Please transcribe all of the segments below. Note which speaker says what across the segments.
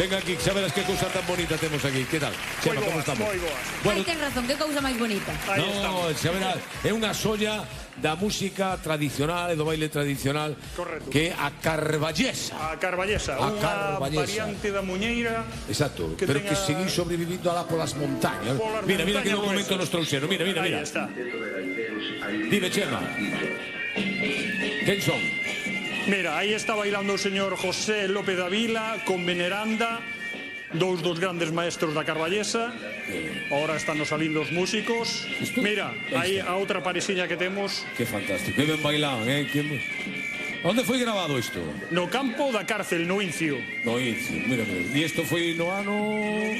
Speaker 1: Venga aquí, xa verás que cousa tan bonita temos aquí. Que tal? Chema, como estamos?
Speaker 2: Moi boas.
Speaker 1: Bueno,
Speaker 3: Ai, ten razón, que cousa máis bonita.
Speaker 2: Aí
Speaker 1: no,
Speaker 2: estamos.
Speaker 1: xa verás, é unha xoia da música tradicional e do baile tradicional.
Speaker 2: Correcto.
Speaker 1: Que é a carballesa.
Speaker 2: A Carballesa,
Speaker 1: A
Speaker 2: unha
Speaker 1: Carballesa.
Speaker 2: variante da muñeira.
Speaker 1: Exacto,
Speaker 2: que
Speaker 1: pero
Speaker 2: tenga-
Speaker 1: que seguís sobrevivindo alá polas montañas.
Speaker 2: Polas
Speaker 1: Mira, mira que no
Speaker 2: montañas
Speaker 1: momento
Speaker 2: gruesas.
Speaker 1: nos trouxeron. Mira, mira,
Speaker 2: Aí
Speaker 1: mira.
Speaker 2: está.
Speaker 1: Dime, Chema. Quen son?
Speaker 2: Mira, aí está bailando o señor José López da Vila con Veneranda, dous dos grandes maestros da Carballesa. Ahora están nos salindo os músicos.
Speaker 1: Isto-
Speaker 2: Mira, aí a outra paresiña que temos
Speaker 1: Que fantástico, que ben bailaban, Onde foi grabado isto?
Speaker 2: no campo da cárcel, no Incio,
Speaker 1: No Incio, mira, mira. E isto foi no ano...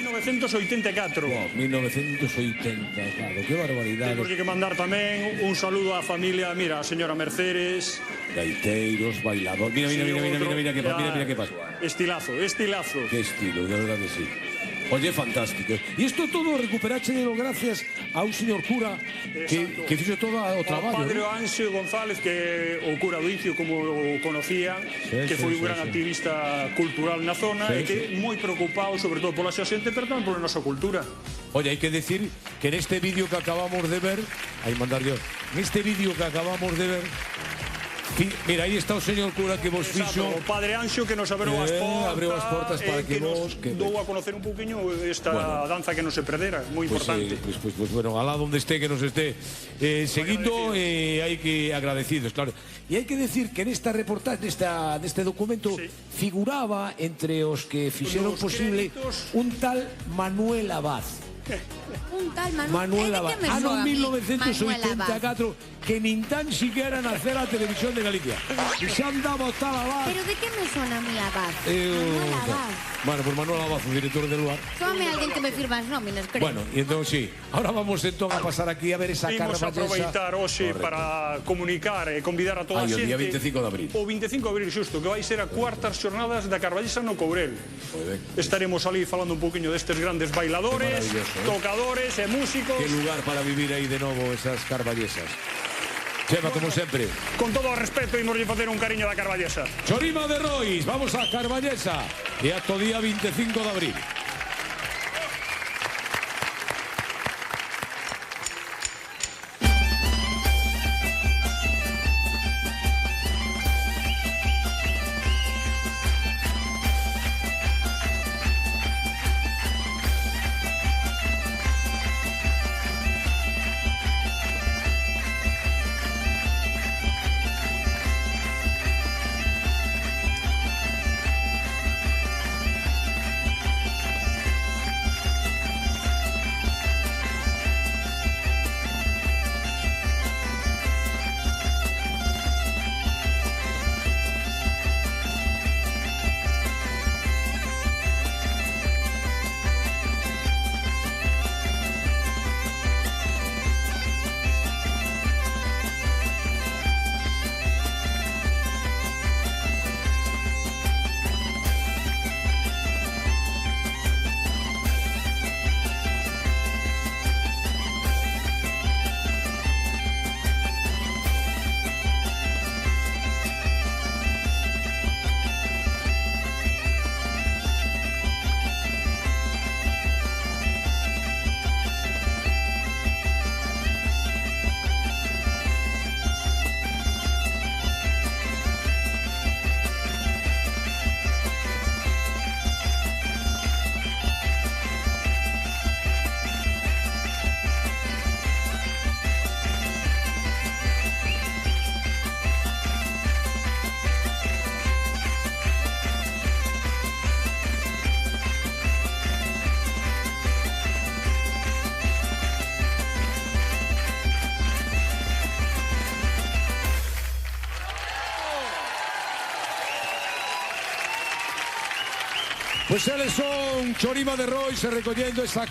Speaker 2: 1984.
Speaker 1: 1980, claro, que barbaridade.
Speaker 2: Temos que mandar tamén un saludo á familia, mira, a señora Mercedes.
Speaker 1: Gaiteiros, bailadores. Mira, mira,
Speaker 2: Sí,
Speaker 1: mira, mira,
Speaker 2: outro.
Speaker 1: mira, que pasa,
Speaker 2: Ya.
Speaker 1: mira que pasa.
Speaker 2: Estilazo, estilazo.
Speaker 1: Qué estilo, de verdad que sí. Oye, fantástico. E isto todo recuperache gracias a un señor cura
Speaker 2: Exacto.
Speaker 1: que fixo todo o
Speaker 2: O
Speaker 1: traballo.
Speaker 2: padre
Speaker 1: ¿no?
Speaker 2: Anxo González, que o cura do Incio, como o conocía,
Speaker 1: Sí,
Speaker 2: que
Speaker 1: sí,
Speaker 2: foi
Speaker 1: sí,
Speaker 2: un gran
Speaker 1: sí.
Speaker 2: activista cultural na zona,
Speaker 1: Sí,
Speaker 2: e que moi preocupado, sobre todo pola xa xente, pero tamén pola nosa cultura.
Speaker 1: Oye, hay que decir que en este vídeo que acabamos de ver, ahí mandar yo, en este vídeo que acabamos de ver, mira, ahí está o señor cura que vos fixo.
Speaker 2: O padre Anxo que nos abriu as portas,
Speaker 1: abriu as portas para
Speaker 2: e
Speaker 1: que
Speaker 2: nos
Speaker 1: vos- que-
Speaker 2: dou a conocer un poquinho esta
Speaker 1: Bueno.
Speaker 2: danza que non se perdera, moi
Speaker 1: Pues,
Speaker 2: importante.
Speaker 1: pues bueno, alá donde esté, que nos esté seguindo, hay que agradecidos, claro. Y hay que decir que en esta reportaje, de este documento,
Speaker 2: Sí.
Speaker 1: figuraba entre os que fixeron
Speaker 2: Los
Speaker 1: posible
Speaker 2: créditos.
Speaker 1: un tal Manuel Abad.
Speaker 3: Un tal
Speaker 1: Manuel Abad,
Speaker 3: que me
Speaker 1: ano
Speaker 3: soa a mí, Manuel Abad.
Speaker 1: 1984, que nin tan siquiera nacer a Televisión de Galicia. E xa andaba o tal Abad.
Speaker 3: Pero de que me sona a mí Abad?
Speaker 1: Eu-
Speaker 3: Manuel Abad.
Speaker 1: Bueno, pues Manuel Abad, o director del lugar.
Speaker 3: Soame alguén que me firma as nóminas, creo.
Speaker 1: Bueno, y entonces sí. Ahora vamos entonces a pasar aquí a ver esa
Speaker 2: Imos
Speaker 1: carballesa.
Speaker 2: aproveitar hoxe
Speaker 1: Correcto.
Speaker 2: para comunicar e convidar a toda a
Speaker 1: Ai, o
Speaker 2: xente.
Speaker 1: día 25 de abril.
Speaker 2: O 25 de abril, xusto, que vai ser a cuartas xornadas da Carballesa no Courel.
Speaker 1: Moi ben.
Speaker 2: Estaremos ali falando un poquinho destes grandes bailadores,
Speaker 1: Qué maravilloso,
Speaker 2: tocadores e músicos.
Speaker 1: Qué lugar para vivir aí de novo esas carballesas. Chema, como sempre.
Speaker 2: Con todo o respeto, imos facer un cariño da Carballesa.
Speaker 1: Chorima de Rois, vamos a Carballesa. E hasta o día 25 de abril. Pues eles son Chorima de Rois recollendo esa